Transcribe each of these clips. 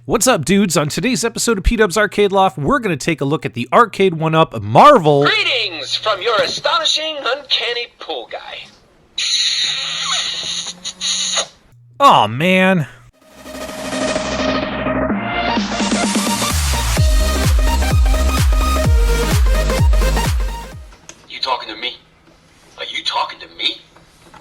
What's up, dudes? On today's episode of PDubs Arcade Loft, we're going to take a look at the Arcade1Up Marvel... Greetings from your astonishing, uncanny pool guy. Aw, man. You talking to me? Are you talking to me?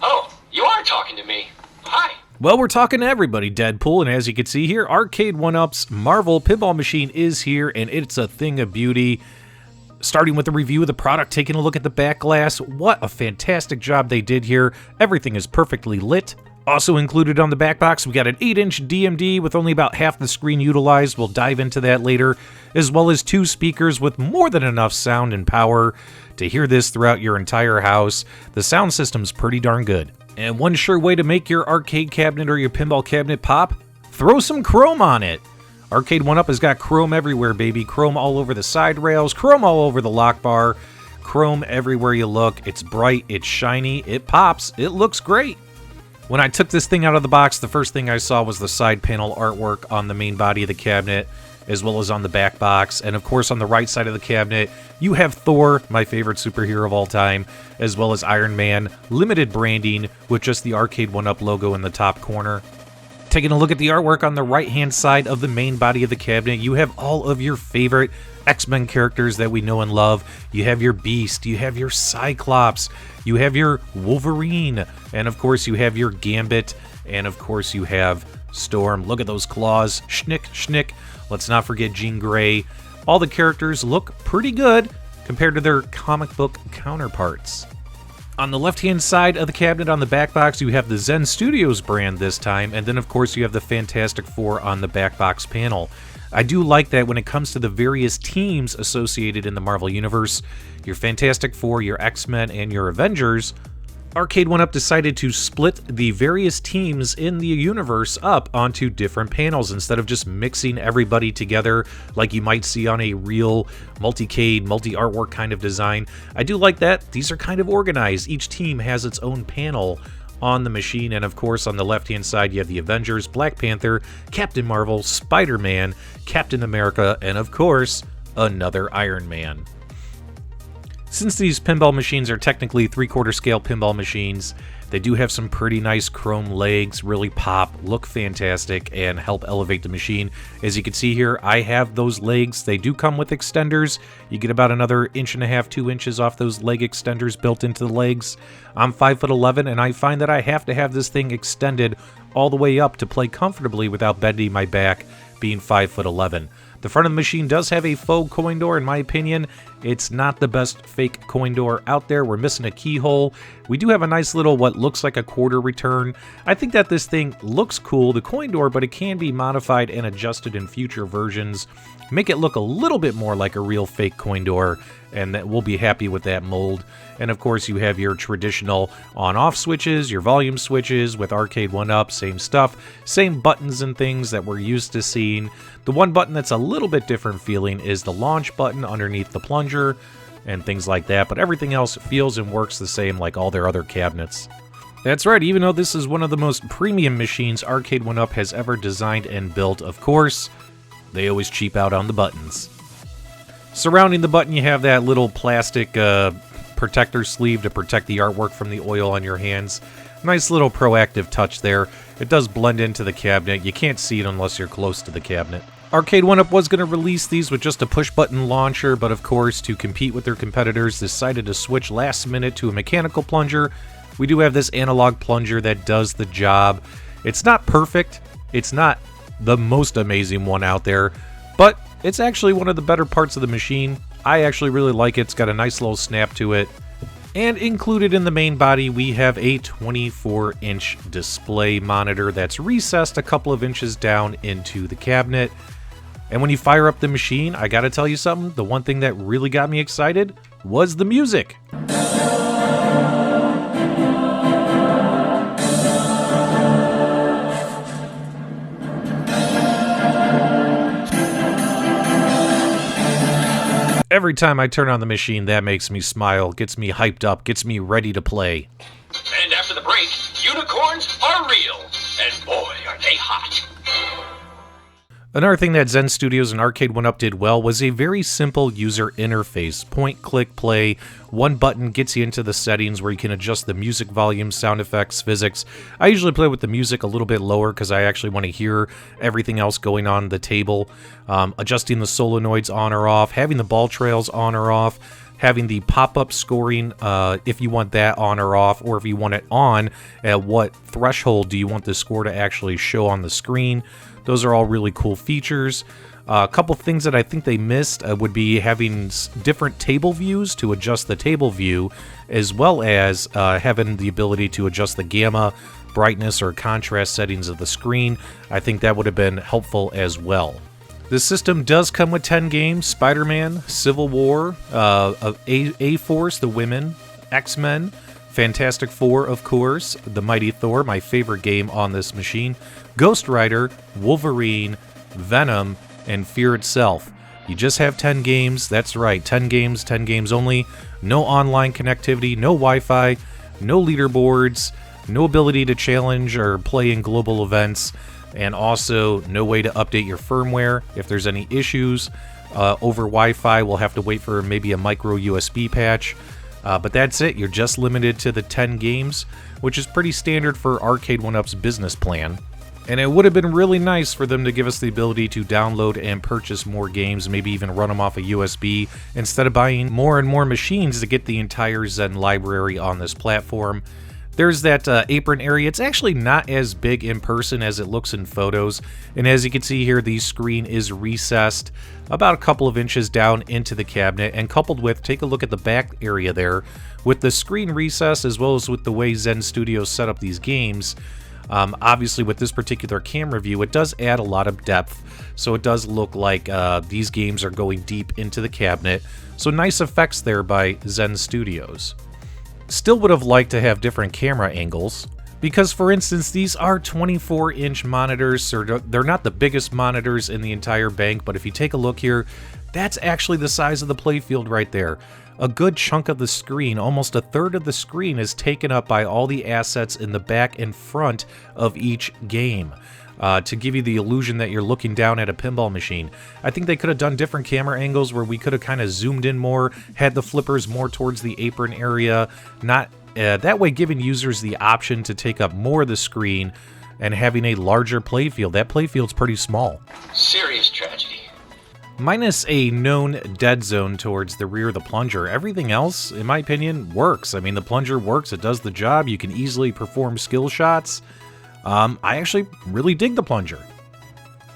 Oh, you are talking to me. Hi. Well, we're talking to everybody, Deadpool, and as you can see here, Arcade1Up's Marvel pinball machine is here, and it's a thing of beauty. Starting with the review of the product, taking a look at the back glass, what a fantastic job they did here. Everything is perfectly lit. Also included on the back box, we got an 8-inch DMD with only about half the screen utilized. We'll dive into that later, as well as 2 speakers with more than enough sound and power to hear this throughout your entire house. The sound system's pretty darn good. And one sure way to make your arcade cabinet or your pinball cabinet pop, throw some chrome on it. Arcade1Up has got chrome everywhere, baby. Chrome all over the side rails, chrome all over the lock bar, chrome everywhere you look. It's bright, it's shiny, it pops, it looks great. When I took this thing out of the box, the first thing I saw was the side panel artwork on the main body of the cabinet, as well as on the back box. And of course, on the right side of the cabinet, you have Thor, my favorite superhero of all time, as well as Iron Man, limited branding with just the Arcade1Up logo in the top corner. Taking a look at the artwork on the right-hand side of the main body of the cabinet, you have all of your favorite X-Men characters that we know and love. You have your Beast, you have your Cyclops, you have your Wolverine, and of course you have your Gambit, and of course you have Storm. Look at those claws. Schnick, schnick. Let's not forget Jean Grey. All the characters look pretty good compared to their comic book counterparts. On the left-hand side of the cabinet on the back box, you have the Zen Studios brand this time, and then of course you have the Fantastic Four on the back box panel. I do like that when it comes to the various teams associated in the Marvel Universe, your Fantastic Four, your X-Men, and your Avengers, Arcade1Up decided to split the various teams in the universe up onto different panels instead of just mixing everybody together like you might see on a real multi-cade, multi-artwork kind of design. I do like that. These are kind of organized. Each team has its own panel on the machine, and of course on the left-hand side you have the Avengers, Black Panther, Captain Marvel, Spider-Man, Captain America, and of course another Iron Man. Since these pinball machines are technically 3/4 scale pinball machines, they do have some pretty nice chrome legs, really pop, look fantastic, and help elevate the machine. As you can see here, I have those legs. They do come with extenders. You get about another 1.5 to 2 inches off those leg extenders built into the legs. I'm 5'11", and I find that I have to have this thing extended all the way up to play comfortably without bending my back, being 5'11". The front of the machine does have a faux coin door, in my opinion. It's not the best fake coin door out there. We're missing a keyhole. We do have a nice little, what looks like a quarter return. I think that this thing looks cool, the coin door, but it can be modified and adjusted in future versions. Make it look a little bit more like a real fake coin door, and that we'll be happy with that mold. And of course you have your traditional on-off switches, your volume switches with Arcade1Up, same stuff, same buttons and things that we're used to seeing. The one button that's a little bit different feeling is the launch button underneath the plunger and things like that, but everything else feels and works the same like all their other cabinets. That's right, even though this is one of the most premium machines Arcade1Up has ever designed and built, of course, they always cheap out on the buttons. Surrounding the button, you have that little plastic protector sleeve to protect the artwork from the oil on your hands. Nice little proactive touch there. It does blend into the cabinet. You can't see it unless you're close to the cabinet. Arcade1Up was going to release these with just a push-button launcher, but of course, to compete with their competitors, decided to switch last minute to a mechanical plunger. We do have this analog plunger that does the job. It's not perfect. It's not the most amazing one out there, but it's actually one of the better parts of the machine. I actually really like it. It's got a nice little snap to it. And included in the main body, we have a 24-inch display monitor that's recessed a couple of inches down into the cabinet. And when you fire up the machine, I gotta tell you something, the one thing that really got me excited was the music. Every time I turn on the machine, that makes me smile, gets me hyped up, gets me ready to play. And after the break, unicorns are real, and boy, are they hot. Another thing that Zen Studios and Arcade1Up did well was a very simple user interface. Point, click, play. One button gets you into the settings where you can adjust the music volume, sound effects, physics. I usually play with the music a little bit lower because I actually want to hear everything else going on the table. Adjusting the solenoids on or off, having the ball trails on or off, having the pop-up scoring if you want that on or off, or if you want it on, at what threshold do you want the score to actually show on the screen. Those are all really cool features. A couple things that I think they missed would be having different table views to adjust the table view, as well as having the ability to adjust the gamma, brightness, or contrast settings of the screen. I think that would have been helpful as well. This system does come with 10 games: Spider-Man, Civil War, A-Force, The Women, X-Men, Fantastic Four, of course, The Mighty Thor, my favorite game on this machine, Ghost Rider, Wolverine, Venom, and Fear itself. You just have 10 games. That's right, 10 games only. No online connectivity, no Wi-Fi, no leaderboards, no ability to challenge or play in global events, and also no way to update your firmware. If there's any issues over Wi-Fi, we'll have to wait for maybe a micro USB patch. But that's it. You're just limited to the 10 games, which is pretty standard for Arcade1Up's business plan. And it would have been really nice for them to give us the ability to download and purchase more games, maybe even run them off a USB, instead of buying more and more machines to get the entire Zen library on this platform. There's that apron area. It's actually not as big in person as it looks in photos. And as you can see here, the screen is recessed about a couple of inches down into the cabinet. And coupled with, take a look at the back area there, with the screen recess as well as with the way Zen Studios set up these games. Obviously, with this particular camera view, it does add a lot of depth. So it does look like these games are going deep into the cabinet. So nice effects there by Zen Studios. Still would have liked to have different camera angles, because for instance these are 24-inch monitors, so they're not the biggest monitors in the entire bank, but if you take a look here, that's actually the size of the playfield right there. A good chunk of the screen, almost a third of the screen, is taken up by all the assets in the back and front of each game. To give you the illusion that you're looking down at a pinball machine. I think they could have done different camera angles where we could have kind of zoomed in more, had the flippers more towards the apron area, not that way giving users the option to take up more of the screen and having a larger playfield. That playfield's pretty small. Serious tragedy. Minus a known dead zone towards the rear of the plunger, everything else, in my opinion, works. I mean, the plunger works, it does the job, you can easily perform skill shots. I actually really dig the plunger.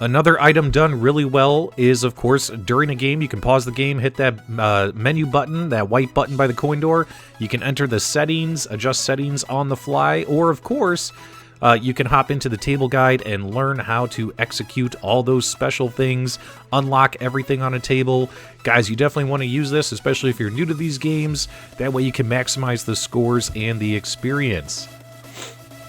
Another item done really well is, of course, during a game, you can pause the game, hit that menu button, that white button by the coin door. You can enter the settings, adjust settings on the fly, or, of course, you can hop into the table guide and learn how to execute all those special things, unlock everything on a table. Guys, you definitely want to use this, especially if you're new to these games. That way you can maximize the scores and the experience.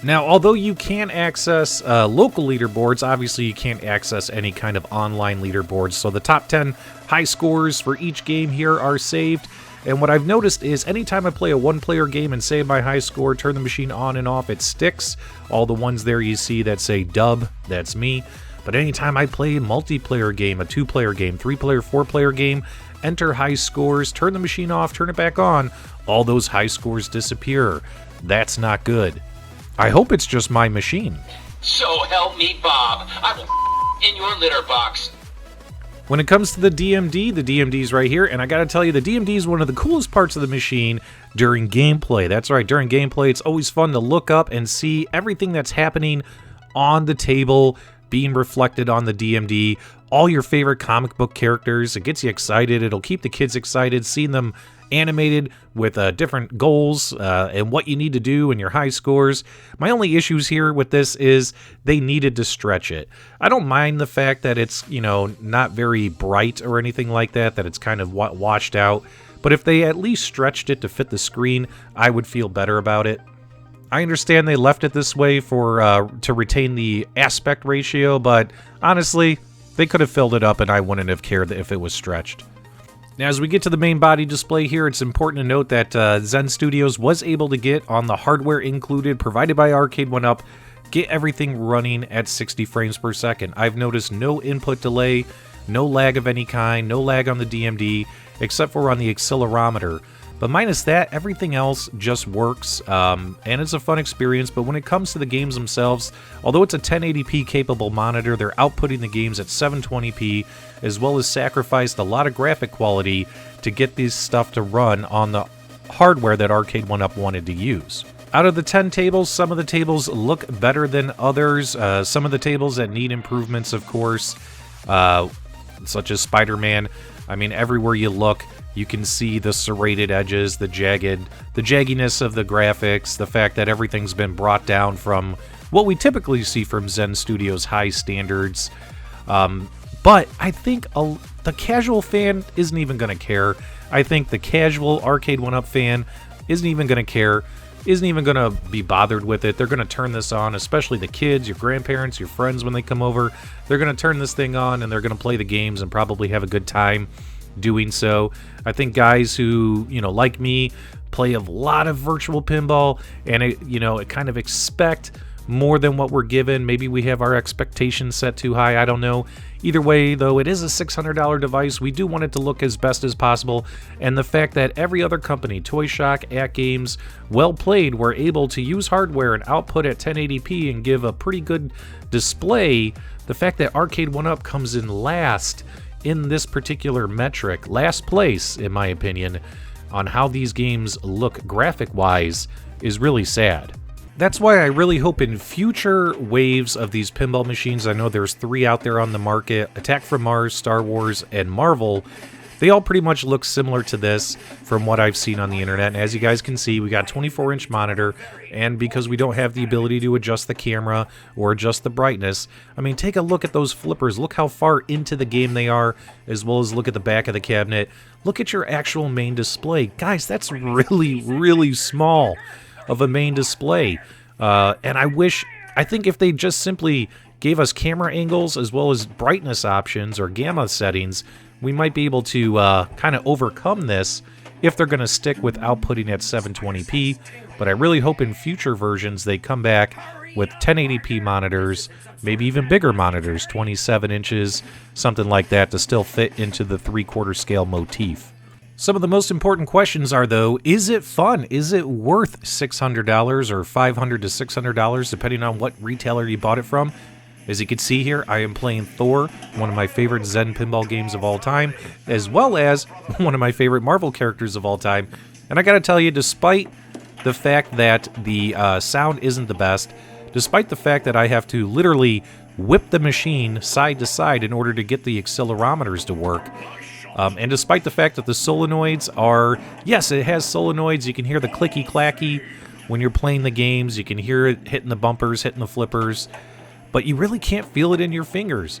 Now, although you can access local leaderboards, obviously you can't access any kind of online leaderboards, so the top 10 high scores for each game here are saved. And what I've noticed is anytime I play a one-player game and save my high score, turn the machine on and off, it sticks. All the ones there you see that say dub, that's me. But anytime I play a multiplayer game, a two-player game, three-player, four-player game, enter high scores, turn the machine off, turn it back on, all those high scores disappear. That's not good. I hope it's just my machine. So help me, Bob. I will in your litter box. When it comes to the DMD's right here, and I gotta tell you, the DMD is one of the coolest parts of the machine during gameplay. That's right, during gameplay, it's always fun to look up and see everything that's happening on the table being reflected on the DMD. All your favorite comic book characters. It gets you excited. It'll keep the kids excited, seeing them animated with different goals and what you need to do and your high scores. My only issues here with this is they needed to stretch it. I don't mind the fact that it's, you know, not very bright or anything like that, that it's kind of washed out. But if they at least stretched it to fit the screen, I would feel better about it. I understand they left it this way for to retain the aspect ratio, but honestly, they could have filled it up and I wouldn't have cared if it was stretched. Now, as we get to the main body display here, it's important to note that Zen Studios was able to get, on the hardware included provided by Arcade1Up, get everything running at 60 frames per second. I've noticed no input delay, no lag of any kind, no lag on the DMD, except for on the accelerometer. But minus that, everything else just works, and it's a fun experience. But when it comes to the games themselves, although it's a 1080p capable monitor, they're outputting the games at 720p, as well as sacrificed a lot of graphic quality to get this stuff to run on the hardware that Arcade1Up wanted to use. Out of the 10 tables, some of the tables look better than others. Some of the tables that need improvements, of course, such as Spider-Man. I mean, everywhere you look, you can see the serrated edges, the jagginess of the graphics, the fact that everything's been brought down from what we typically see from Zen Studios' high standards. But I think the casual fan isn't even going to care. I think the casual Arcade1Up fan isn't even going to care, isn't even going to be bothered with it. They're going to turn this on, especially the kids, your grandparents, your friends when they come over. They're going to turn this thing on and they're going to play the games and probably have a good time doing so. I think guys who, like me, play a lot of virtual pinball and, it kind of expect more than what we're given. Maybe we have our expectations set too high. I don't know. Either way, though, it is a $600 device. We do want it to look as best as possible. And the fact that every other company, Toy Shock, AtGames, Well Played, were able to use hardware and output at 1080p and give a pretty good display, the fact that Arcade1Up comes in last in this particular metric, last place, in my opinion, on how these games look graphic-wise, is really sad. That's why I really hope in future waves of these pinball machines, I know there's 3 out there on the market, Attack from Mars, Star Wars, and Marvel. They all pretty much look similar to this from what I've seen on the internet. And as you guys can see, we got 24-inch monitor, and because we don't have the ability to adjust the camera or adjust the brightness, I mean, take a look at those flippers. Look how far into the game they are, as well as look at the back of the cabinet. Look at your actual main display. Guys, that's really, really small of a main display. And I think if they just simply gave us camera angles as well as brightness options or gamma settings, we might be able to kind of overcome this if they're going to stick with outputting at 720p. But I really hope in future versions they come back with 1080p monitors, maybe even bigger monitors, 27 inches, something like that, to still fit into the 3/4 scale motif. Some of the most important questions are, though, is it fun? Is it worth $600 or $500 to $600, depending on what retailer you bought it from? As you can see here, I am playing Thor, one of my favorite Zen pinball games of all time, as well as one of my favorite Marvel characters of all time. And I gotta tell you, despite the fact that the sound isn't the best, despite the fact that I have to literally whip the machine side to side in order to get the accelerometers to work, and despite the fact that the solenoids are, yes, it has solenoids, you can hear the clicky-clacky when you're playing the games, you can hear it hitting the bumpers, hitting the flippers, but you really can't feel it in your fingers.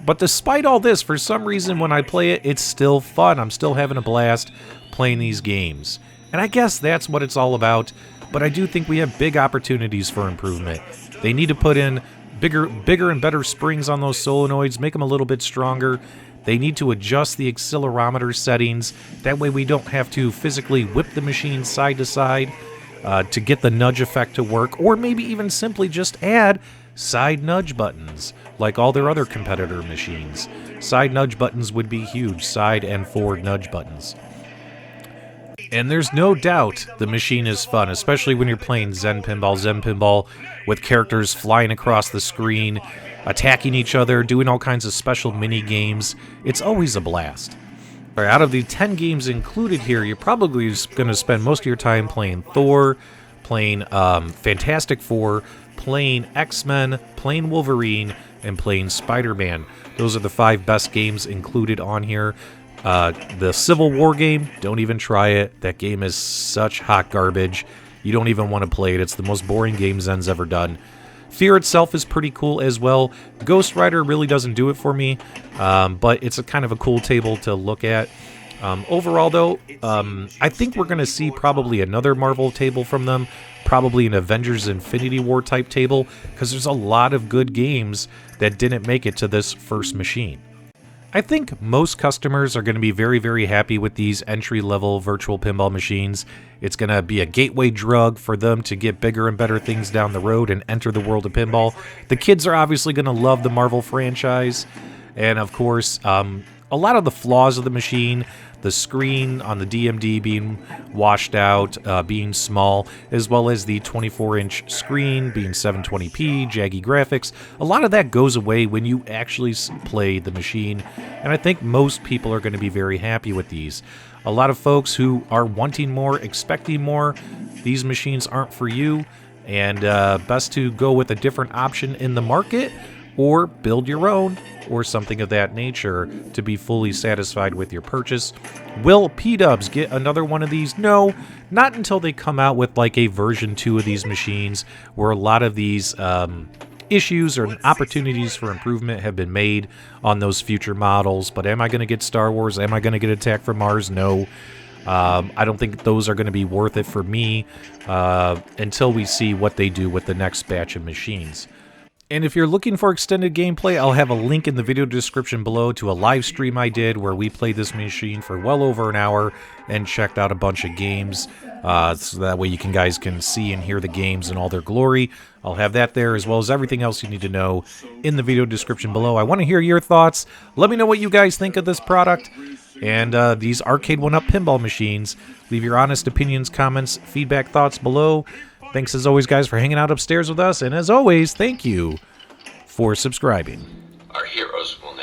But despite all this, for some reason when I play it, it's still fun. I'm still having a blast playing these games. And I guess that's what it's all about, but I do think we have big opportunities for improvement. They need to put in bigger and better springs on those solenoids, make them a little bit stronger. They need to adjust the accelerometer settings. That way we don't have to physically whip the machine side to side to get the nudge effect to work, or maybe even simply just add side nudge buttons like all their other competitor machines. Side nudge buttons would be huge, side and forward nudge buttons. And there's no doubt the machine is fun, especially when you're playing Zen Pinball, with characters flying across the screen, attacking each other, doing all kinds of special mini games. It's always a blast. Right, out of the 10 games included here, you're probably going to spend most of your time playing Thor, playing Fantastic Four, playing X-Men, playing Wolverine, and playing Spider-Man. Those are the 5 best games included on here. The Civil War game, don't even try it. That game is such hot garbage. You don't even want to play it. It's the most boring game Zen's ever done. Fear itself is pretty cool as well. Ghost Rider really doesn't do it for me, but it's a kind of a cool table to look at. Overall, though, I think we're going to see probably another Marvel table from them, probably an Avengers Infinity War type table, because there's a lot of good games that didn't make it to this first machine. I think most customers are going to be very, very happy with these entry-level virtual pinball machines. It's going to be a gateway drug for them to get bigger and better things down the road and enter the world of pinball. The kids are obviously going to love the Marvel franchise. And, of course, a lot of the flaws of the machine, the screen on the DMD being washed out, being small, as well as the 24-inch screen being 720p, jaggy graphics, a lot of that goes away when you actually play the machine, and I think most people are going to be very happy with these. A lot of folks who are wanting more, expecting more, these machines aren't for you, and best to go with a different option in the market, or build your own, or something of that nature to be fully satisfied with your purchase. Will PDubs get another one of these? No, not until they come out with like a version 2 of these machines, where a lot of these issues or opportunities for improvement have been made on those future models. But am I going to get Star Wars? Am I going to get Attack from Mars? No. I don't think those are going to be worth it for me until we see what they do with the next batch of machines. And if you're looking for extended gameplay, I'll have a link in the video description below to a live stream I did where we played this machine for well over an hour and checked out a bunch of games. So that way you guys can see and hear the games in all their glory. I'll have that there, as well as everything else you need to know in the video description below. I want to hear your thoughts. Let me know what you guys think of this product and these Arcade1Up pinball machines. Leave your honest opinions, comments, feedback, thoughts below. Thanks as always, guys, for hanging out upstairs with us, and as always, thank you for subscribing. Our heroes will